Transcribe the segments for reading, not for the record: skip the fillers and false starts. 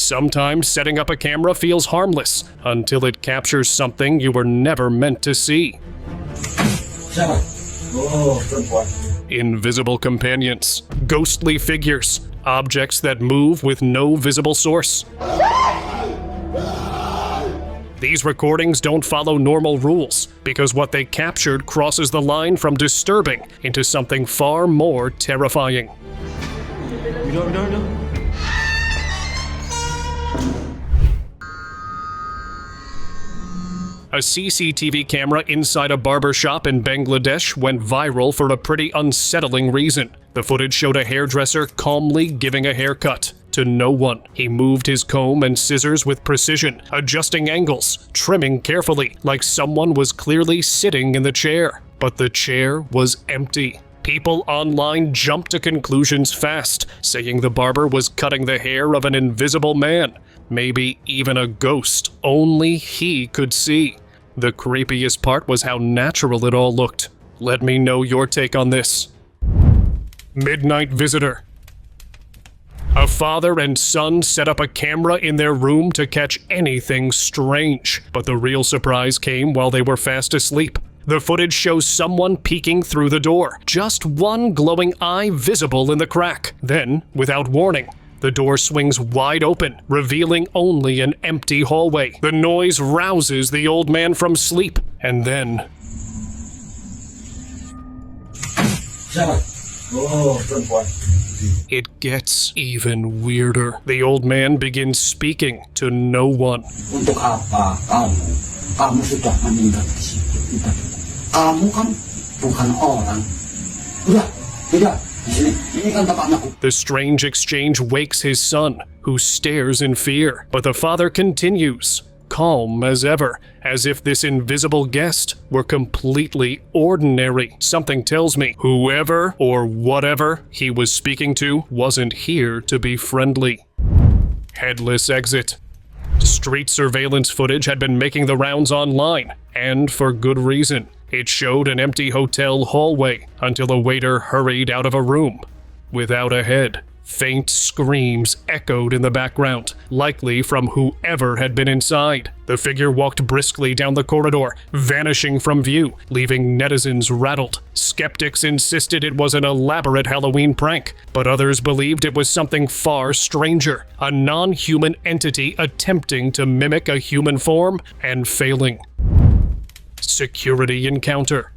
Sometimes setting up a camera feels harmless until it captures something you were never meant to see. Invisible companions, ghostly figures, objects that move with no visible source. These recordings don't follow normal rules because what they captured crosses the line from disturbing into something far more terrifying. No. A CCTV camera inside a barber shop in Bangladesh went viral for a pretty unsettling reason. The footage showed a hairdresser calmly giving a haircut to no one. He moved his comb and scissors with precision, adjusting angles, trimming carefully, like someone was clearly sitting in the chair. But the chair was empty. People online jumped to conclusions fast, saying the barber was cutting the hair of an invisible man. Maybe even a ghost only he could see. The creepiest part was how natural it all looked. Let me know your take on this. Midnight visitor. A father and son set up a camera in their room to catch anything strange, but the real surprise came while they were fast asleep. The footage shows someone peeking through the door, just one glowing eye visible in the crack. Then, without warning, the door swings wide open, revealing only an empty hallway. The noise rouses the old man from sleep, and then... It gets even weirder. The old man begins speaking to no one. The strange exchange wakes his son, who stares in fear, but the father continues, calm as ever, as if this invisible guest were completely ordinary. Something tells me whoever or whatever he was speaking to wasn't here to be friendly. Headless exit. Street surveillance footage had been making the rounds online, and for good reason. It showed an empty hotel hallway until a waiter hurried out of a room without a head. Faint screams echoed in the background, likely from whoever had been inside. The figure walked briskly down the corridor, vanishing from view, leaving netizens rattled. Skeptics insisted it was an elaborate Halloween prank, but others believed it was something far stranger, a non-human entity attempting to mimic a human form and failing. Security encounter.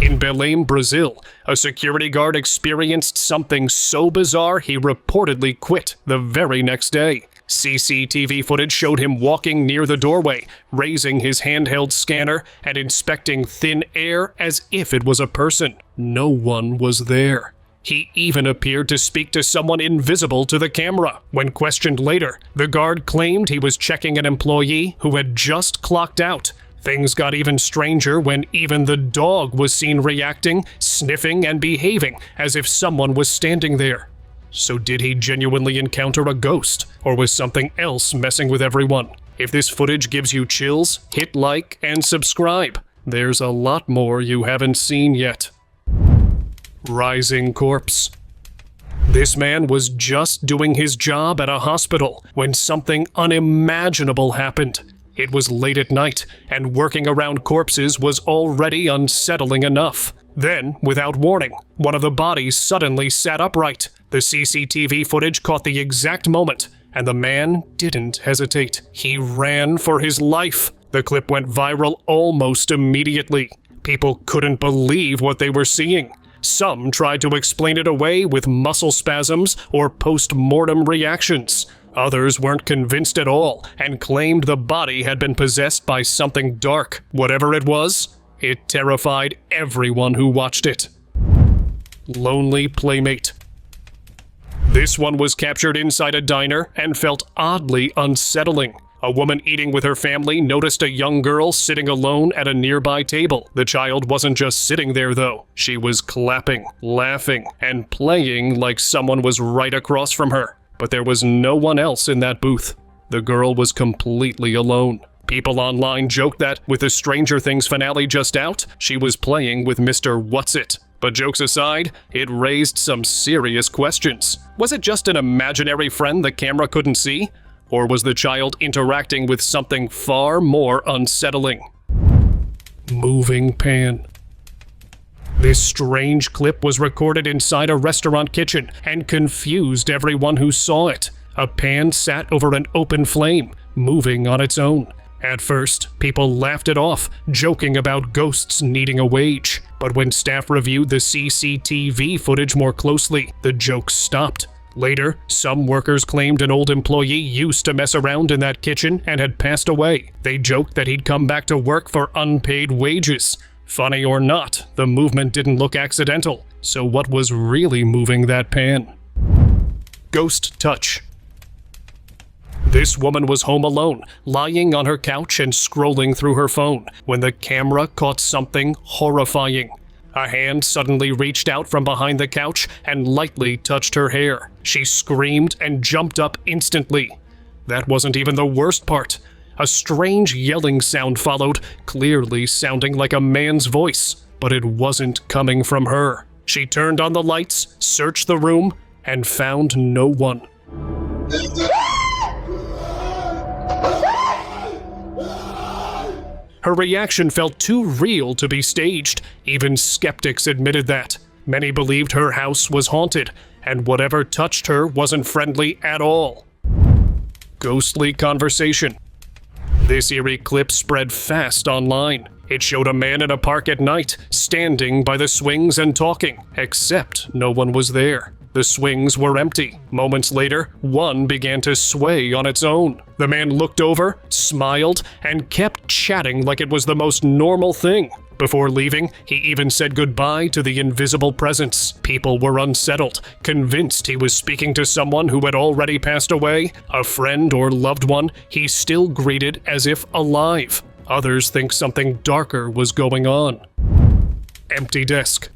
In Belém, Brazil, a security guard experienced something so bizarre he reportedly quit the very next day. CCTV footage showed him walking near the doorway, raising his handheld scanner and inspecting thin air as if it was a person. No one was there. He even appeared to speak to someone invisible to the camera. When questioned later, the guard claimed he was checking an employee who had just clocked out. Things got even stranger when even the dog was seen reacting, sniffing, and behaving as if someone was standing there. So did he genuinely encounter a ghost, or was something else messing with everyone? If this footage gives you chills, hit like and subscribe. There's a lot more you haven't seen yet. Rising corpse. This man was just doing his job at a hospital when something unimaginable happened. It was late at night, and working around corpses was already unsettling enough. Then, without warning, one of the bodies suddenly sat upright. The CCTV footage caught the exact moment, and the man didn't hesitate. He ran for his life. The clip went viral almost immediately. People couldn't believe what they were seeing. Some tried to explain it away with muscle spasms or post-mortem reactions. Others weren't convinced at all and claimed the body had been possessed by something dark. Whatever it was, it terrified everyone who watched it. Lonely playmate. This one was captured inside a diner and felt oddly unsettling. A woman eating with her family noticed a young girl sitting alone at a nearby table. The child wasn't just sitting there though. She was clapping, laughing, and playing like someone was right across from her. But there was no one else in that booth. The girl was completely alone. People online joked that, with the Stranger Things finale just out, she was playing with Mr. What's-It. But jokes aside, it raised some serious questions. Was it just an imaginary friend the camera couldn't see? Or was the child interacting with something far more unsettling? Moving pan. This strange clip was recorded inside a restaurant kitchen and confused everyone who saw it. A pan sat over an open flame, moving on its own. At first, people laughed it off, joking about ghosts needing a wage. But when staff reviewed the CCTV footage more closely, the jokes stopped. Later, some workers claimed an old employee used to mess around in that kitchen and had passed away. They joked that he'd come back to work for unpaid wages. Funny or not, the movement didn't look accidental. So what was really moving that pan? Ghost touch. This woman was home alone, lying on her couch and scrolling through her phone, when the camera caught something horrifying. A hand suddenly reached out from behind the couch and lightly touched her hair. She screamed and jumped up instantly. That wasn't even the worst part. A strange yelling sound followed, clearly sounding like a man's voice, but it wasn't coming from her. She turned on the lights, searched the room, and found no one. Her reaction felt too real to be staged. Even skeptics admitted that. Many believed her house was haunted, and whatever touched her wasn't friendly at all. Ghostly conversation. This eerie clip spread fast online. It showed a man in a park at night, standing by the swings and talking, except no one was there. The swings were empty. Moments later, one began to sway on its own. The man looked over, smiled, and kept chatting like it was the most normal thing. Before leaving, he even said goodbye to the invisible presence. People were unsettled, convinced he was speaking to someone who had already passed away, a friend or loved one he still greeted as if alive. Others think something darker was going on. Empty desk.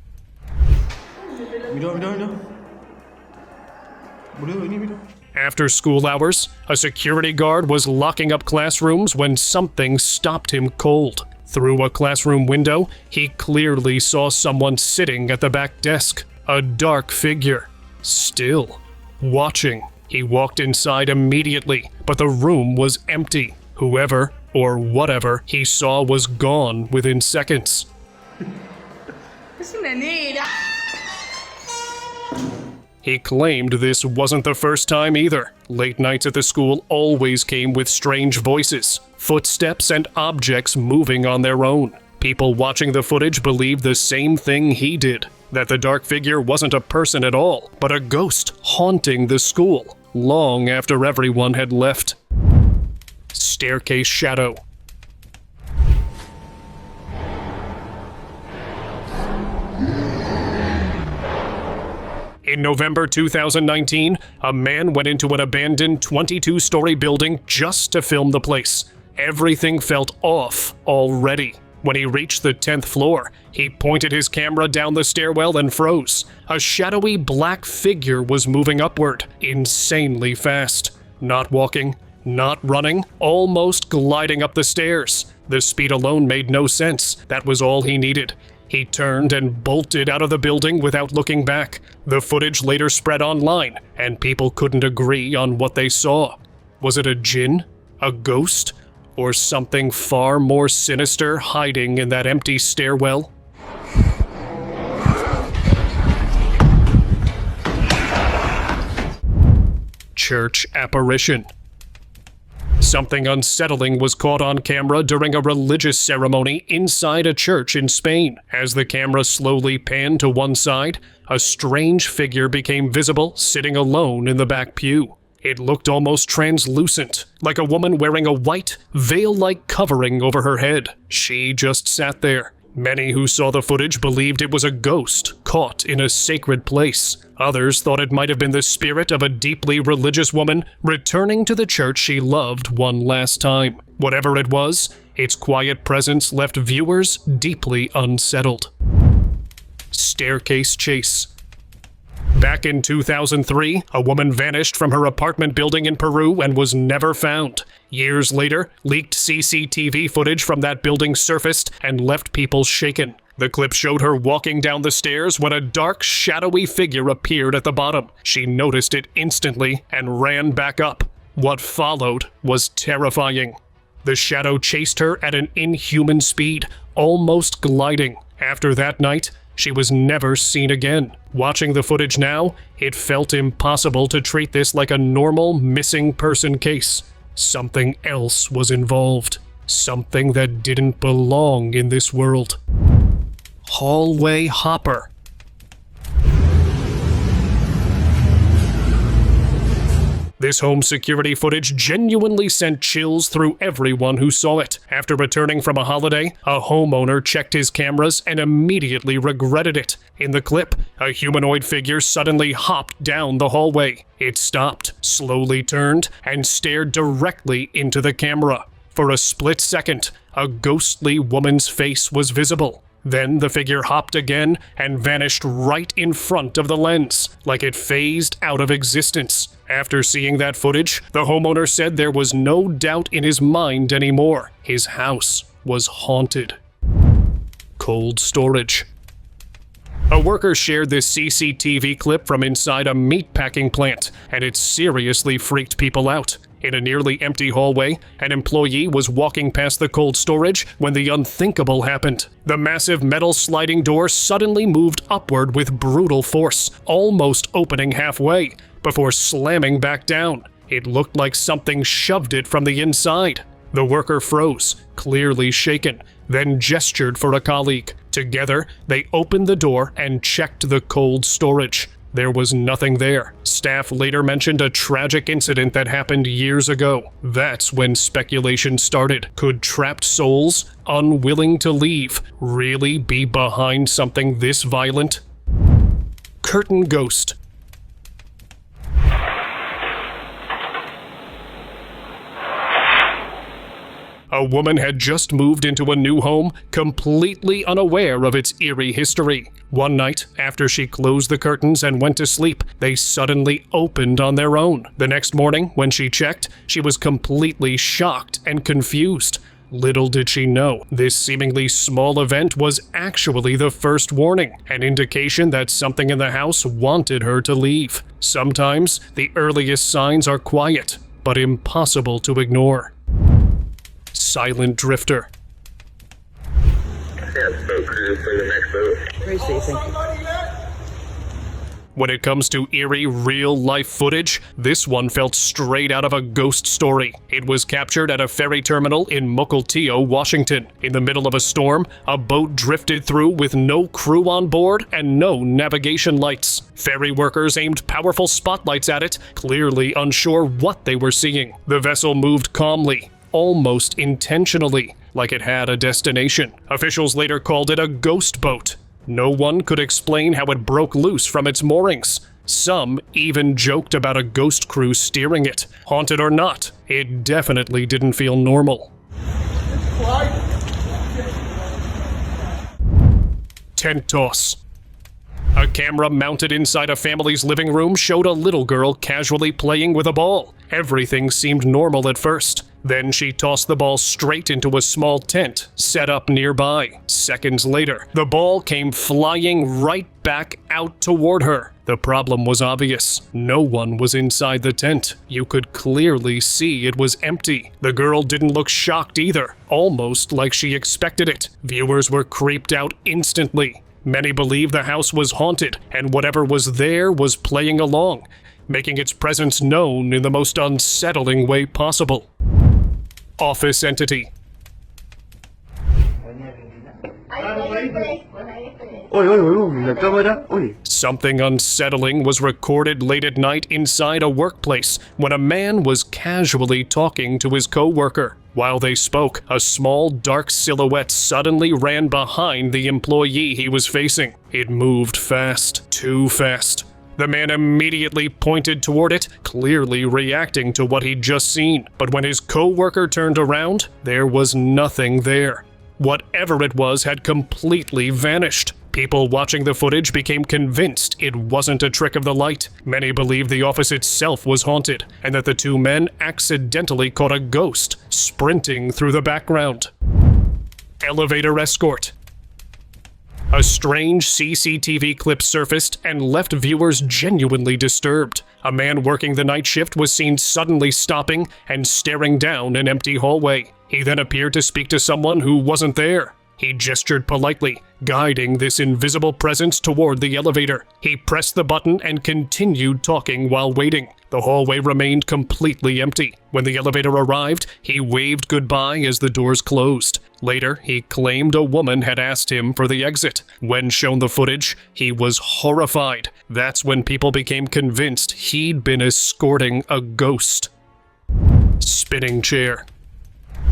After school hours, a security guard was locking up classrooms when something stopped him cold. Through a classroom window, he clearly saw someone sitting at the back desk. A dark figure. Still. Watching. He walked inside immediately, but the room was empty. Whoever, or whatever, he saw was gone within seconds. He claimed this wasn't the first time either. Late nights at the school always came with strange voices, footsteps, and objects moving on their own. People watching the footage believed the same thing he did, that the dark figure wasn't a person at all, but a ghost haunting the school, long after everyone had left. Staircase shadow. In November 2019, a man went into an abandoned 22-story building just to film the place. Everything felt off already. When he reached the 10th floor, he pointed his camera down the stairwell and froze. A shadowy black figure was moving upward, insanely fast. Not walking, not running, almost gliding up the stairs. The speed alone made no sense. That was all he needed. He turned and bolted out of the building without looking back. The footage later spread online, and people couldn't agree on what they saw. Was it a djinn? A ghost? Or something far more sinister hiding in that empty stairwell? Church apparition. Something unsettling was caught on camera during a religious ceremony inside a church in Spain. As the camera slowly panned to one side, a strange figure became visible sitting alone in the back pew. It looked almost translucent, like a woman wearing a white, veil-like covering over her head. She just sat there. Many who saw the footage believed it was a ghost caught in a sacred place. Others thought it might have been the spirit of a deeply religious woman returning to the church she loved one last time. Whatever it was, its quiet presence left viewers deeply unsettled. Staircase chase. Back in 2003, a woman vanished from her apartment building in Peru and was never found. Years later, leaked CCTV footage from that building surfaced and left people shaken. The clip showed her walking down the stairs when a dark, shadowy figure appeared at the bottom. She noticed it instantly and ran back up. What followed was terrifying. The shadow chased her at an inhuman speed, almost gliding. After that night, she was never seen again. Watching the footage now, it felt impossible to treat this like a normal missing person case. Something else was involved. Something that didn't belong in this world. Hallway Hopper. This home security footage genuinely sent chills through everyone who saw it. After returning from a holiday, a homeowner checked his cameras and immediately regretted it. In the clip, a humanoid figure suddenly hopped down the hallway. It stopped, slowly turned, and stared directly into the camera. For a split second, a ghostly woman's face was visible. Then the figure hopped again and vanished right in front of the lens, like it phased out of existence. After seeing that footage, the homeowner said there was no doubt in his mind anymore. His house was haunted. Cold storage. A worker shared this CCTV clip from inside a meatpacking plant, and it seriously freaked people out. In a nearly empty hallway, an employee was walking past the cold storage when the unthinkable happened. The massive metal sliding door suddenly moved upward with brutal force, almost opening halfway, before slamming back down. It looked like something shoved it from the inside. The worker froze, clearly shaken, then gestured for a colleague. Together, they opened the door and checked the cold storage. There was nothing there. Staff later mentioned a tragic incident that happened years ago. That's when speculation started. Could trapped souls, unwilling to leave, really be behind something this violent? Curtain ghost. A woman had just moved into a new home, completely unaware of its eerie history. One night, after she closed the curtains and went to sleep, they suddenly opened on their own. The next morning, when she checked, she was completely shocked and confused. Little did she know, this seemingly small event was actually the first warning, an indication that something in the house wanted her to leave. Sometimes, the earliest signs are quiet, but impossible to ignore. Silent drifter. When it comes to eerie, real-life footage, this one felt straight out of a ghost story. It was captured at a ferry terminal in Mukilteo, Washington. In the middle of a storm, a boat drifted through with no crew on board and no navigation lights. Ferry workers aimed powerful spotlights at it, clearly unsure what they were seeing. The vessel moved calmly, almost intentionally, like it had a destination. Officials later called it a ghost boat. No one could explain how it broke loose from its moorings. Some even joked about a ghost crew steering it. Haunted or not, it definitely didn't feel normal. Tentos. A camera mounted inside a family's living room showed a little girl casually playing with a ball. Everything seemed normal at first. Then she tossed the ball straight into a small tent set up nearby. Seconds later, the ball came flying right back out toward her. The problem was obvious. No one was inside the tent. You could clearly see it was empty. The girl didn't look shocked either, almost like she expected it. Viewers were creeped out instantly. Many believed the house was haunted, and whatever was there was playing along, making its presence known in the most unsettling way possible. Office entity. Something unsettling was recorded late at night inside a workplace when a man was casually talking to his co-worker. While they spoke, a small dark silhouette suddenly ran behind the employee he was facing. It moved fast, too fast. The man immediately pointed toward it, clearly reacting to what he'd just seen. But when his co-worker turned around, there was nothing there. Whatever it was had completely vanished. People watching the footage became convinced it wasn't a trick of the light. Many believed the office itself was haunted, and that the two men accidentally caught a ghost sprinting through the background. Elevator escort. A strange CCTV clip surfaced and left viewers genuinely disturbed. A man working the night shift was seen suddenly stopping and staring down an empty hallway. He then appeared to speak to someone who wasn't there. He gestured politely, guiding this invisible presence toward the elevator. He pressed the button and continued talking while waiting. The hallway remained completely empty. When the elevator arrived, he waved goodbye as the doors closed. Later, he claimed a woman had asked him for the exit. When shown the footage, he was horrified. That's when people became convinced he'd been escorting a ghost. Spinning chair.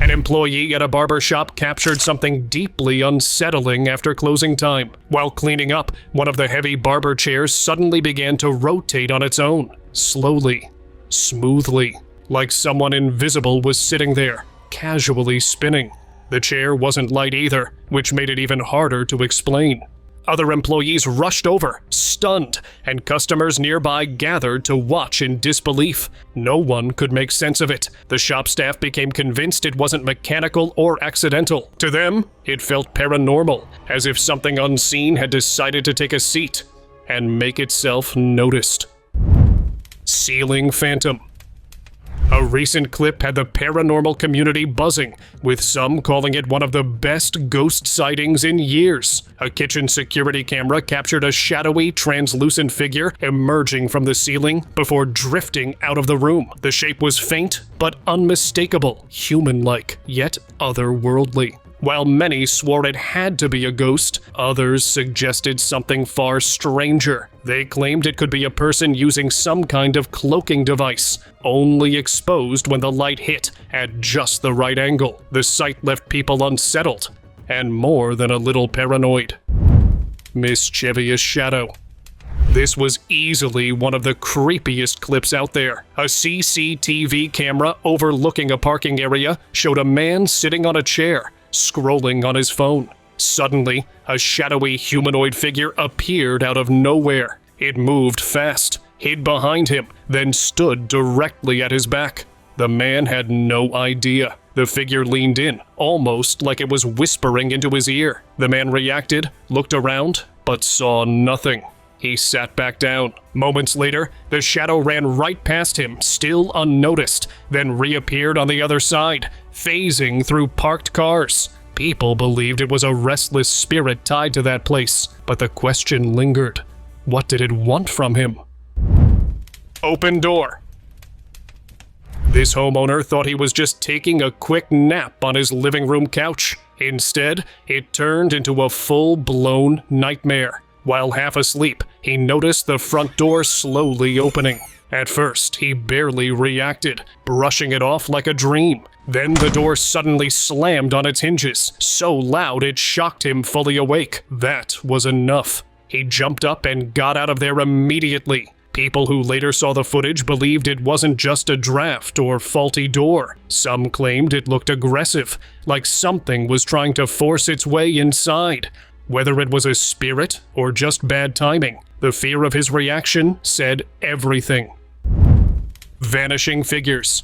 An employee at a barber shop captured something deeply unsettling after closing time. While cleaning up, one of the heavy barber chairs suddenly began to rotate on its own, slowly, smoothly, like someone invisible was sitting there, casually spinning. The chair wasn't light either, which made it even harder to explain. Other employees rushed over, stunned, and customers nearby gathered to watch in disbelief. No one could make sense of it. The shop staff became convinced it wasn't mechanical or accidental. To them, it felt paranormal, as if something unseen had decided to take a seat and make itself noticed. Ceiling phantom. A recent clip had the paranormal community buzzing, with some calling it one of the best ghost sightings in years. A kitchen security camera captured a shadowy, translucent figure emerging from the ceiling before drifting out of the room. The shape was faint, but unmistakable, human-like, yet otherworldly. While many swore it had to be a ghost, others suggested something far stranger. They claimed it could be a person using some kind of cloaking device, only exposed when the light hit at just the right angle. The sight left people unsettled, and more than a little paranoid. Mischievous shadow. This was easily one of the creepiest clips out there. A CCTV camera overlooking a parking area showed a man sitting on a chair, scrolling on his phone. Suddenly, a shadowy humanoid figure appeared out of nowhere. It moved fast, hid behind him, then stood directly at his back. The man had no idea. The figure leaned in, almost like it was whispering into his ear. The man reacted, looked around, but saw nothing. He sat back down. Moments later, the shadow ran right past him, still unnoticed, then reappeared on the other side, phasing through parked cars. People believed it was a restless spirit tied to that place, but the question lingered. What did it want from him? Open door. This homeowner thought he was just taking a quick nap on his living room couch. Instead, it turned into a full-blown nightmare. While half asleep, he noticed the front door slowly opening. At first, he barely reacted, brushing it off like a dream. Then the door suddenly slammed on its hinges, so loud it shocked him fully awake. That was enough. He jumped up and got out of there immediately. People who later saw the footage believed it wasn't just a draft or faulty door. Some claimed it looked aggressive, like something was trying to force its way inside. Whether it was a spirit or just bad timing, the fear of his reaction said everything. Vanishing figures.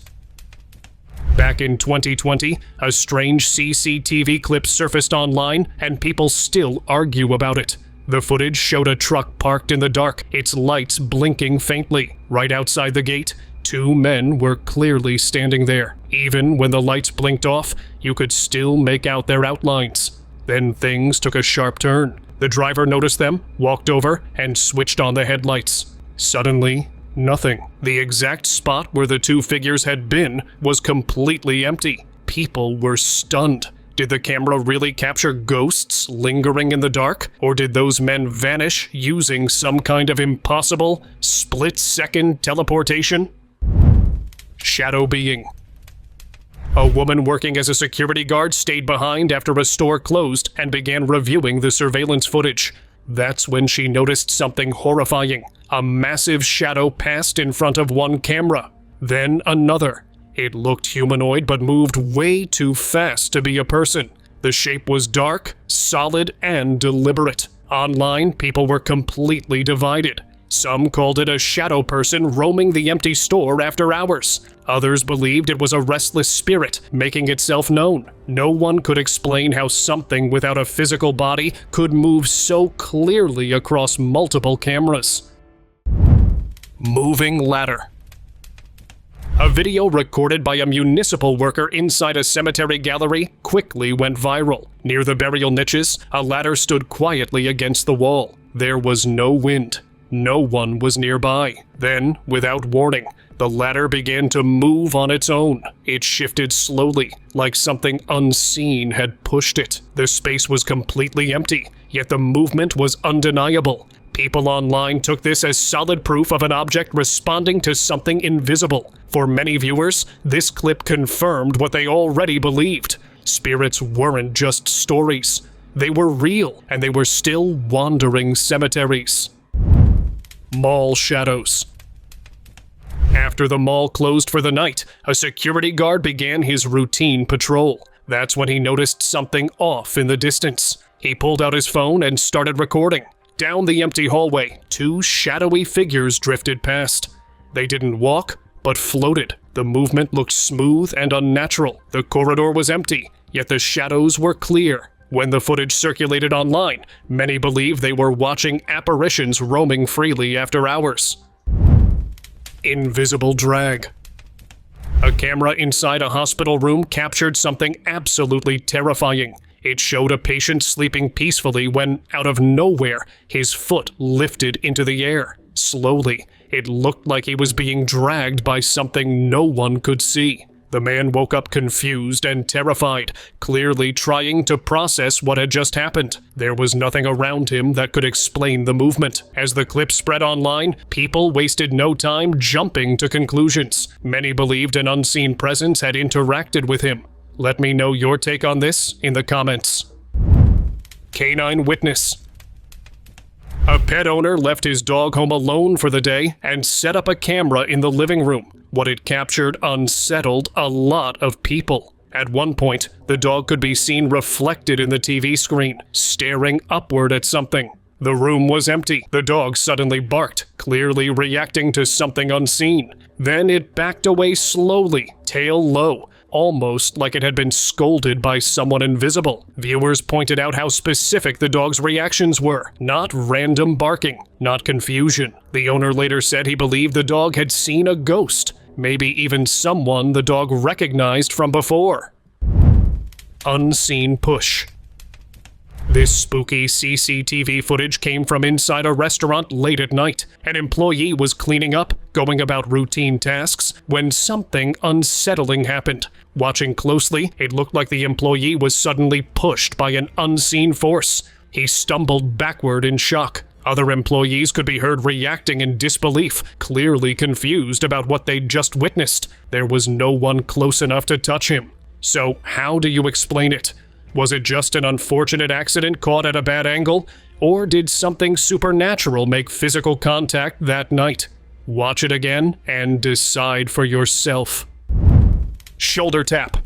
Back in 2020, a strange CCTV clip surfaced online and people still argue about it. The footage showed a truck parked in the dark, its lights blinking faintly. Right outside the gate, two men were clearly standing there. Even when the lights blinked off, you could still make out their outlines. Then things took a sharp turn. The driver noticed them, walked over, and switched on the headlights. Suddenly, nothing. The exact spot where the two figures had been was completely empty. People were stunned. Did the camera really capture ghosts lingering in the dark? Or did those men vanish using some kind of impossible, split-second teleportation? Shadow being. A woman working as a security guard stayed behind after a store closed and began reviewing the surveillance footage. That's when she noticed something horrifying. A massive shadow passed in front of one camera, then another. It looked humanoid but moved way too fast to be a person. The shape was dark, solid, and deliberate. Online, people were completely divided. Some called it a shadow person roaming the empty store after hours. Others believed it was a restless spirit making itself known. No one could explain how something without a physical body could move so clearly across multiple cameras. Moving ladder. A video recorded by a municipal worker inside a cemetery gallery quickly went viral. Near the burial niches, a ladder stood quietly against the wall. There was no wind. No one was nearby. Then, without warning, the ladder began to move on its own. It shifted slowly, like something unseen had pushed it. The space was completely empty, yet the movement was undeniable. People online took this as solid proof of an object responding to something invisible. For many viewers, this clip confirmed what they already believed. Spirits weren't just stories. They were real, and they were still wandering cemeteries. Mall shadows. After the mall closed for the night, a security guard began his routine patrol. That's when he noticed something off in the distance. He pulled out his phone and started recording. Down the empty hallway, two shadowy figures drifted past. They didn't walk, but floated. The movement looked smooth and unnatural. The corridor was empty, yet the shadows were clear. When the footage circulated online, many believed they were watching apparitions roaming freely after hours. Invisible drag. A camera inside a hospital room captured something absolutely terrifying. It showed a patient sleeping peacefully when, out of nowhere, his foot lifted into the air. Slowly, it looked like he was being dragged by something no one could see. The man woke up confused and terrified, clearly trying to process what had just happened. There was nothing around him that could explain the movement. As the clip spread online, people wasted no time jumping to conclusions. Many believed an unseen presence had interacted with him. Let me know your take on this in the comments. Canine witness. A pet owner left his dog home alone for the day and set up a camera in the living room. What it captured unsettled a lot of people. At one point, the dog could be seen reflected in the TV screen, staring upward at something. The room was empty. The dog suddenly barked, clearly reacting to something unseen. Then it backed away slowly, tail low, almost like it had been scolded by someone invisible. Viewers pointed out how specific the dog's reactions were. Not random barking, not confusion. The owner later said he believed the dog had seen a ghost, maybe even someone the dog recognized from before. Unseen push. This spooky CCTV footage came from inside a restaurant late at night. An employee was cleaning up, going about routine tasks, when something unsettling happened. Watching closely, it looked like the employee was suddenly pushed by an unseen force. He stumbled backward in shock. Other employees could be heard reacting in disbelief, clearly confused about what they'd just witnessed. There was no one close enough to touch him. So how do you explain it? Was it just an unfortunate accident caught at a bad angle? Or did something supernatural make physical contact that night? Watch it again and decide for yourself. Shoulder tap.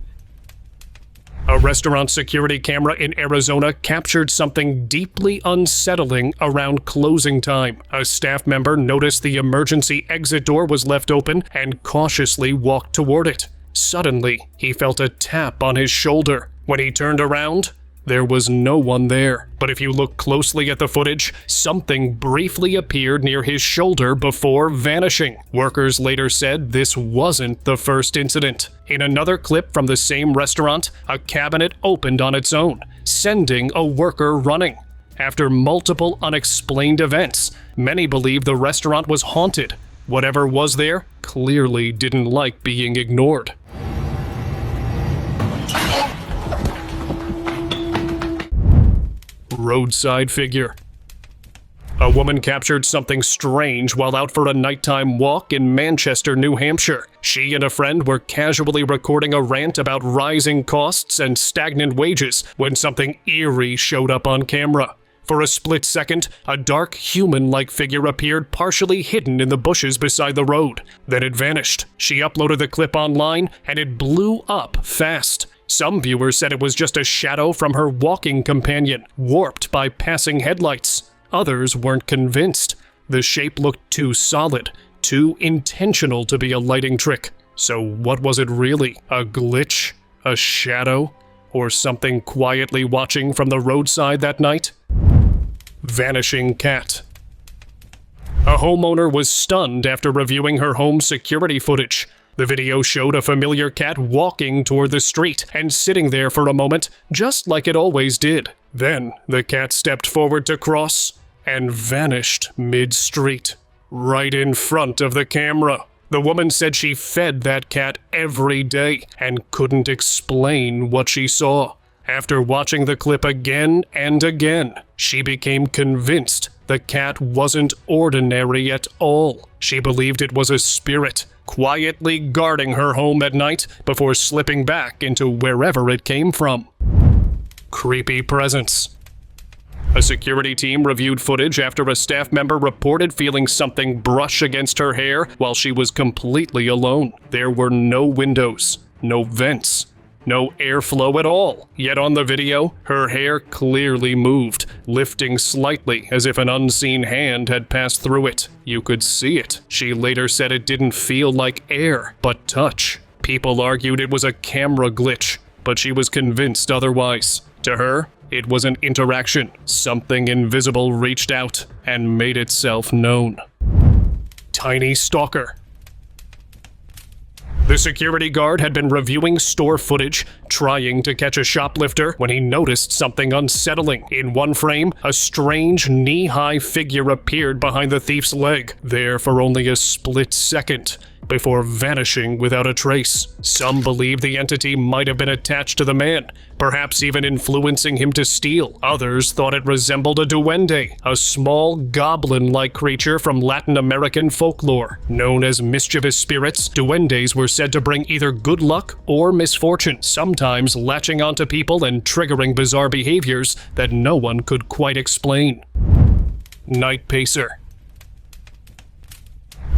A restaurant security camera in Arizona captured something deeply unsettling around closing time. A staff member noticed the emergency exit door was left open and cautiously walked toward it. Suddenly, he felt a tap on his shoulder. When he turned around, there was no one there. But if you look closely at the footage, something briefly appeared near his shoulder before vanishing. Workers later said this wasn't the first incident. In another clip from the same restaurant, a cabinet opened on its own, sending a worker running. After multiple unexplained events, many believe the restaurant was haunted. Whatever was there clearly didn't like being ignored. Roadside figure. A woman captured something strange while out for a nighttime walk in Manchester, New Hampshire. She and a friend were casually recording a rant about rising costs and stagnant wages when something eerie showed up on camera. For a split second, a dark human-like figure appeared partially hidden in the bushes beside the road. Then it vanished. She uploaded the clip online and it blew up fast. Some viewers said it was just a shadow from her walking companion, warped by passing headlights. Others weren't convinced. The shape looked too solid, too intentional to be a lighting trick. So what was it really? A glitch? A shadow? Or something quietly watching from the roadside that night? Vanishing cat. A homeowner was stunned after reviewing her home security footage. The video showed a familiar cat walking toward the street and sitting there for a moment, just like it always did. Then, the cat stepped forward to cross and vanished mid-street, right in front of the camera. The woman said she fed that cat every day and couldn't explain what she saw. After watching the clip again and again, she became convinced the cat wasn't ordinary at all. She believed it was a spirit, quietly guarding her home at night before slipping back into wherever it came from. Creepy presence. A security team reviewed footage after a staff member reported feeling something brush against her hair while she was completely alone. There were no windows, no vents, no airflow at all. Yet on the video, her hair clearly moved, lifting slightly as if an unseen hand had passed through it. You could see it. She later said it didn't feel like air, but touch. People argued it was a camera glitch, but she was convinced otherwise. To her, it was an interaction. Something invisible reached out and made itself known. Tiny stalker. The security guard had been reviewing store footage, trying to catch a shoplifter, when he noticed something unsettling. In one frame, a strange knee-high figure appeared behind the thief's leg, there for only a split second, before vanishing without a trace. Some believe the entity might have been attached to the man, perhaps even influencing him to steal. Others thought it resembled a duende, a small goblin-like creature from Latin American folklore. Known as mischievous spirits, duendes were said to bring either good luck or misfortune, sometimes latching onto people and triggering bizarre behaviors that no one could quite explain. Night pacer.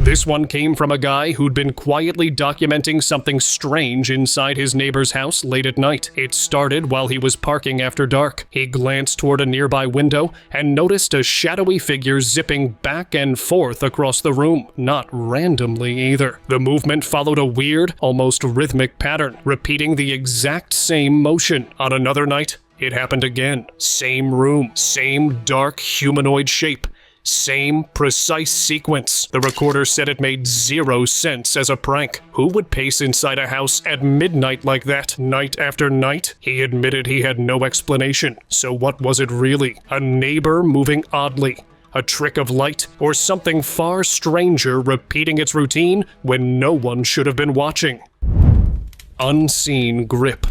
This one came from a guy who'd been quietly documenting something strange inside his neighbor's house late at night. It started while he was parking after dark. He glanced toward a nearby window and noticed a shadowy figure zipping back and forth across the room. Not randomly either. The movement followed a weird, almost rhythmic pattern, repeating the exact same motion. On another night, it happened again. Same room, same dark humanoid shape. Same precise sequence. The recorder said it made zero sense as a prank. Who would pace inside a house at midnight like that, night after night? He admitted he had no explanation. So what was it really? A neighbor moving oddly? A trick of light? Or something far stranger repeating its routine when no one should have been watching? Unseen grip.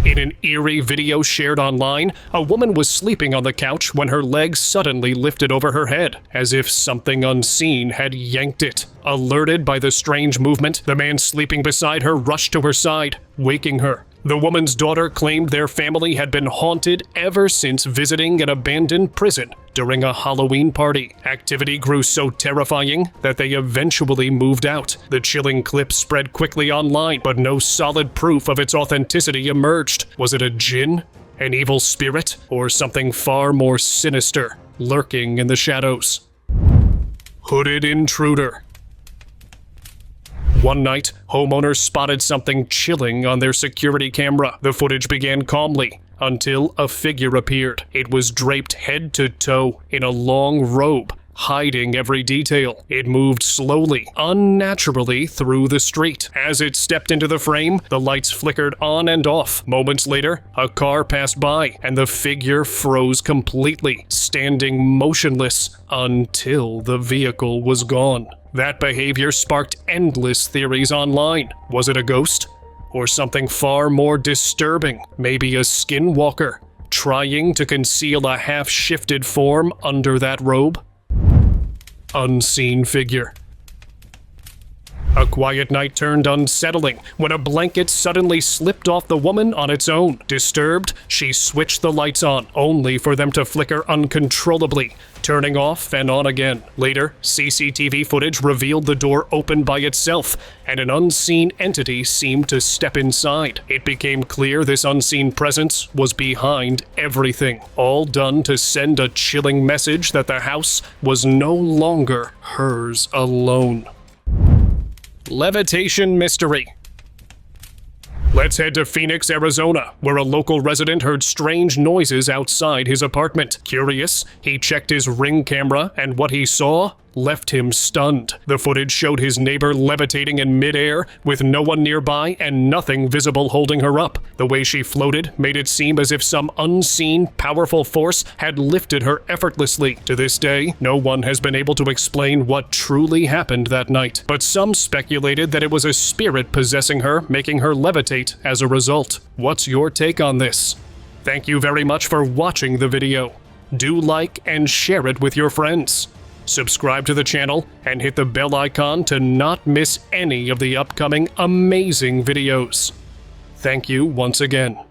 In an eerie video shared online, a woman was sleeping on the couch when her legs suddenly lifted over her head, as if something unseen had yanked it. Alerted by the strange movement, the man sleeping beside her rushed to her side, waking her. The woman's daughter claimed their family had been haunted ever since visiting an abandoned prison during a Halloween party. Activity grew so terrifying that they eventually moved out. The chilling clip spread quickly online, but no solid proof of its authenticity emerged. Was it a djinn, an evil spirit, or something far more sinister, lurking in the shadows? Hooded intruder. One night, homeowners spotted something chilling on their security camera. The footage began calmly, until a figure appeared. It was draped head to toe in a long robe, hiding every detail. It moved slowly, unnaturally through the street. As it stepped into the frame, the lights flickered on and off. Moments later, a car passed by, and the figure froze completely, standing motionless until the vehicle was gone. That behavior sparked endless theories online. Was it a ghost? Or something far more disturbing? Maybe a skinwalker, trying to conceal a half-shifted form under that robe? Unseen figure. A quiet night turned unsettling when a blanket suddenly slipped off the woman on its own. Disturbed, she switched the lights on, only for them to flicker uncontrollably, turning off and on again. Later, CCTV footage revealed the door opened by itself, and an unseen entity seemed to step inside. It became clear this unseen presence was behind everything, all done to send a chilling message that the house was no longer hers alone. Levitation mystery. Let's head to Phoenix, Arizona, where a local resident heard strange noises outside his apartment. Curious, he checked his Ring camera, and what he saw left him stunned. The footage showed his neighbor levitating in midair, with no one nearby and nothing visible holding her up. The way she floated made it seem as if some unseen, powerful force had lifted her effortlessly. To this day, no one has been able to explain what truly happened that night, but some speculated that it was a spirit possessing her, making her levitate as a result. What's your take on this? Thank you very much for watching the video. Do like and share it with your friends. Subscribe to the channel and hit the bell icon to not miss any of the upcoming amazing videos. Thank you once again.